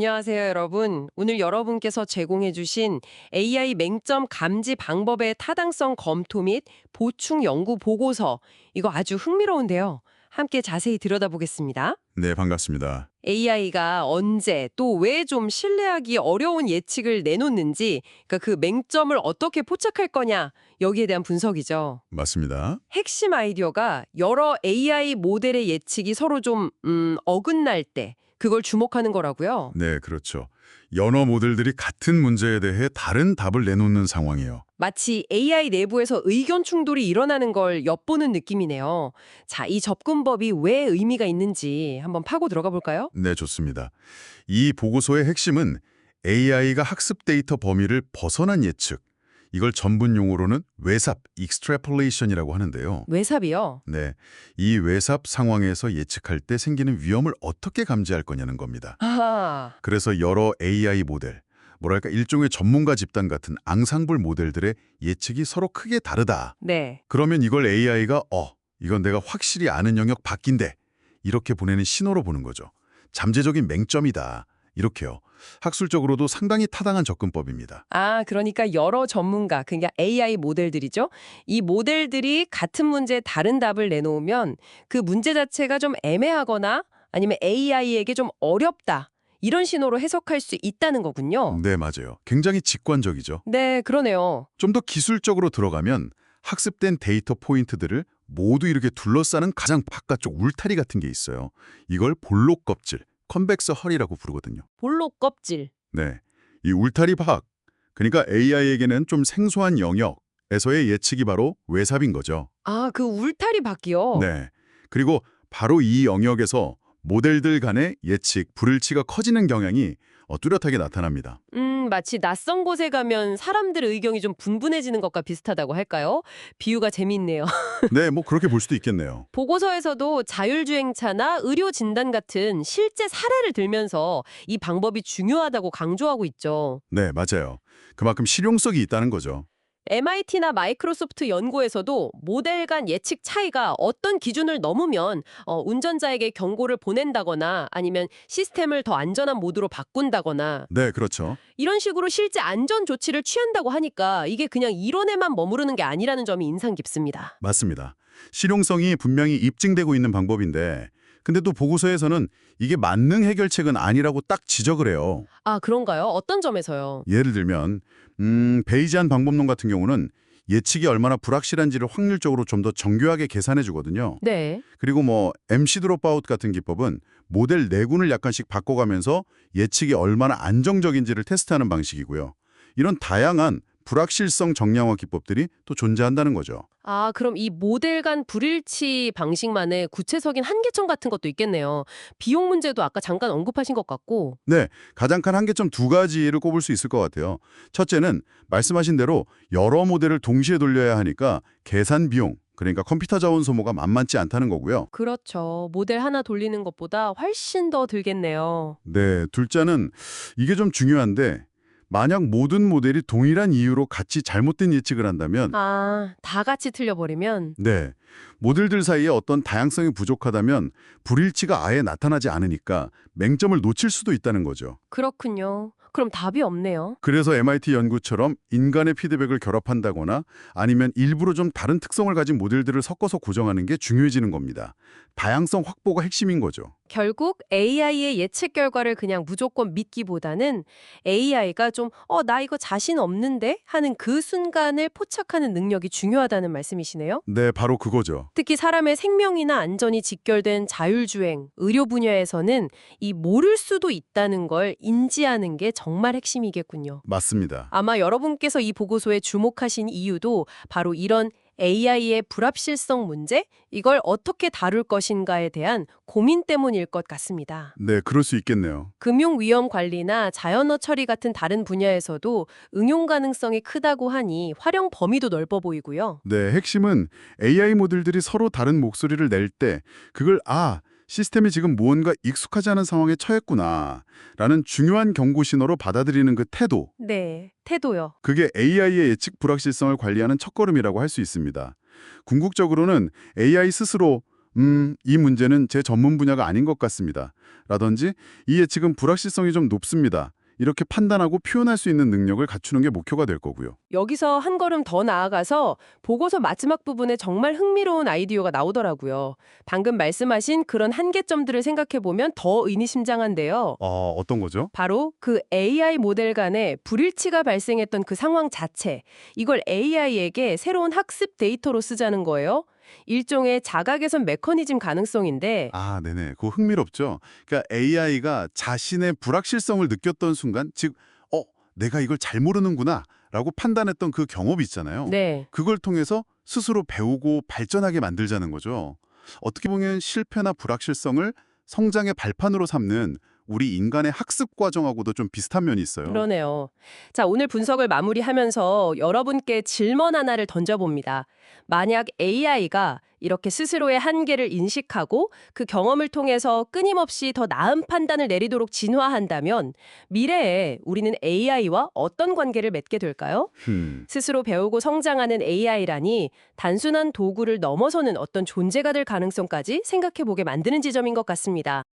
안녕하세요, 여러분. 오늘 여러분께서 제공해주신 AI 맹점 감지 방법의 타당성 검토 및 보충 연구 보고서, 이거 아주 흥미로운데요. 함께 자세히 들여다보겠습니다. 네, 반갑습니다. AI가 언제 또 왜 좀 신뢰하기 어려운 예측을 내놓는지, 그러니까 그 맹점을 어떻게 포착할 거냐, 여기에 대한 분석이죠. 맞습니다. 핵심 아이디어가 여러 AI 모델의 예측이 서로 좀 어긋날 때 그걸 주목하는 거라고요. 네, 그렇죠. 여러 모델들이 같은 문제에 대해 다른 답을 내놓는 상황이에요. 마치 AI 내부에서 의견 충돌이 일어나는 걸 엿보는 느낌이네요. 자, 이 접근법이 왜 의미가 있는지 한번 파고 들어가 볼까요? 네, 좋습니다. 이 보고서의 핵심은 AI가 학습 데이터 범위를 벗어난 예측, 이걸 전문 용어로는 외삽, extrapolation이라고 하는데요. 외삽이요. 네, 이 외삽 상황에서 예측할 때 생기는 위험을 어떻게 감지할 거냐는 겁니다. 아하, 그래서 여러 AI 모델, 뭐랄까 일종의 전문가 집단 같은 앙상블 모델들의 예측이 서로 크게 다르다. 네. 그러면 이걸 AI가 이건 내가 확실히 아는 영역 밖인데 이렇게 보내는 신호로 보는 거죠. 잠재적인 맹점이다. 이렇게요. 학술적으로도 상당히 타당한 접근법입니다. 아, 그러니까 여러 전문가, 그러니까 AI 모델들이죠. 이 모델들이 같은 문제에 다른 답을 내놓으면 그 문제 자체가 좀 애매하거나 아니면 AI에게 좀 어렵다. 이런 신호로 해석할 수 있다는 거군요. 네, 맞아요. 굉장히 직관적이죠. 네, 그러네요. 좀 더 기술적으로 들어가면 학습된 데이터 포인트들을 모두 이렇게 둘러싸는 가장 바깥쪽 울타리 같은 게 있어요. 이걸 볼록 껍질, 컨벡스 헐이라고 부르거든요. 볼록 껍질. 네, 이 울타리 파악, 그러니까 AI에게는 좀 생소한 영역에서의 예측이 바로 외삽인 거죠. 아, 그 울타리 밖이요? 네, 그리고 바로 이 영역에서 모델들 간의 예측, 불일치가 커지는 경향이 뚜렷하게 나타납니다. 마치 낯선 곳에 가면 사람들의 의견이 좀 분분해지는 것과 비슷하다고 할까요? 비유가 재미있네요. 네, 뭐 그렇게 볼 수도 있겠네요. 보고서에서도 자율주행차나 의료 진단 같은 실제 사례를 들면서 이 방법이 중요하다고 강조하고 있죠. 네, 맞아요. 그만큼 실용성이 있다는 거죠. MIT나 마이크로소프트 연구에서도 모델 간 예측 차이가 어떤 기준을 넘으면 운전자에게 경고를 보낸다거나 아니면 시스템을 더 안전한 모드로 바꾼다거나 네, 그렇죠. 이런 식으로 실제 안전 조치를 취한다고 하니까 이게 그냥 이론에만 머무르는 게 아니라는 점이 인상 깊습니다. 맞습니다. 실용성이 분명히 입증되고 있는 방법인데 근데 또 보고서에서는 이게 만능 해결책은 아니라고 딱 지적을 해요. 아, 그런가요? 어떤 점에서요? 예를 들면 베이지안 방법론 같은 경우는 예측이 얼마나 불확실한지를 확률적으로 좀 더 정교하게 계산해 주거든요. 네. 그리고 뭐 MC 드롭아웃 같은 기법은 모델 내군을 약간씩 바꿔가면서 예측이 얼마나 안정적인지를 테스트하는 방식이고요. 이런 다양한 불확실성 정량화 기법들이 또 존재한다는 거죠. 아, 그럼 이 모델 간 불일치 방식만의 구체적인 한계점 같은 것도 있겠네요. 비용 문제도 아까 잠깐 언급하신 것 같고. 네, 가장 큰 한계점 두 가지를 꼽을 수 있을 것 같아요. 첫째는 말씀하신 대로 여러 모델을 동시에 돌려야 하니까 계산 비용, 그러니까 컴퓨터 자원 소모가 만만치 않다는 거고요. 그렇죠. 모델 하나 돌리는 것보다 훨씬 더 들겠네요. 네, 둘째는 이게 좀 중요한데 만약 모든 모델이 동일한 이유로 같이 잘못된 예측을 한다면 아, 다 같이 틀려버리면? 네, 모델들 사이에 어떤 다양성이 부족하다면 불일치가 아예 나타나지 않으니까 맹점을 놓칠 수도 있다는 거죠. 그렇군요. 그럼 답이 없네요. 그래서 MIT 연구처럼 인간의 피드백을 결합한다거나 아니면 일부러 좀 다른 특성을 가진 모델들을 섞어서 고정하는 게 중요해지는 겁니다. 다양성 확보가 핵심인 거죠. 결국 AI의 예측 결과를 그냥 무조건 믿기보다는 AI가 좀, 나 이거 자신 없는데? 하는 그 순간을 포착하는 능력이 중요하다는 말씀이시네요. 네, 바로 그거죠. 특히 사람의 생명이나 안전이 직결된 자율주행, 의료 분야에서는 이 모를 수도 있다는 걸 인지하는 게 정말 핵심이겠군요. 맞습니다. 아마 여러분께서 이 보고서에 주목하신 이유도 바로 이런 AI의 불합실성 문제, 이걸 어떻게 다룰 것인가에 대한 고민 때문일 것 같습니다. 네, 그럴 수 있겠네요. 금융위험 관리나 자연어 처리 같은 다른 분야에서도 응용 가능성이 크다고 하니 활용 범위도 넓어 보이고요. 네, 핵심은 AI 모델들이 서로 다른 목소리를 낼 때 그걸 시스템이 지금 무언가 익숙하지 않은 상황에 처했구나 라는 중요한 경고 신호로 받아들이는 그 태도, 네, 태도요. 그게 AI의 예측 불확실성을 관리하는 첫걸음이라고 할 수 있습니다. 궁극적으로는 AI 스스로 이 문제는 제 전문 분야가 아닌 것 같습니다. 라든지 이 예측은 불확실성이 좀 높습니다. 이렇게 판단하고 표현할 수 있는 능력을 갖추는 게 목표가 될 거고요. 여기서 한 걸음 더 나아가서 보고서 마지막 부분에 정말 흥미로운 아이디어가 나오더라고요. 방금 말씀하신 그런 한계점들을 생각해보면 더 의미심장한데요. 어떤 거죠? 바로 그 AI 모델 간에 불일치가 발생했던 그 상황 자체, 이걸 AI에게 새로운 학습 데이터로 쓰자는 거예요. 일종의 자가개선 메커니즘 가능성인데 네네. 그거 흥미롭죠. 그러니까 AI가 자신의 불확실성을 느꼈던 순간, 즉, 내가 이걸 잘 모르는구나 라고 판단했던 그 경험이 있잖아요. 네. 그걸 통해서 스스로 배우고 발전하게 만들자는 거죠. 어떻게 보면 실패나 불확실성을 성장의 발판으로 삼는 우리 인간의 학습 과정하고도 좀 비슷한 면이 있어요. 그러네요. 자, 오늘 분석을 마무리하면서 여러분께 질문 하나를 던져봅니다. 만약 AI가 이렇게 스스로의 한계를 인식하고 그 경험을 통해서 끊임없이 더 나은 판단을 내리도록 진화한다면 미래에 우리는 AI와 어떤 관계를 맺게 될까요? 스스로 배우고 성장하는 AI라니 단순한 도구를 넘어서는 어떤 존재가 될 가능성까지 생각해보게 만드는 지점인 것 같습니다.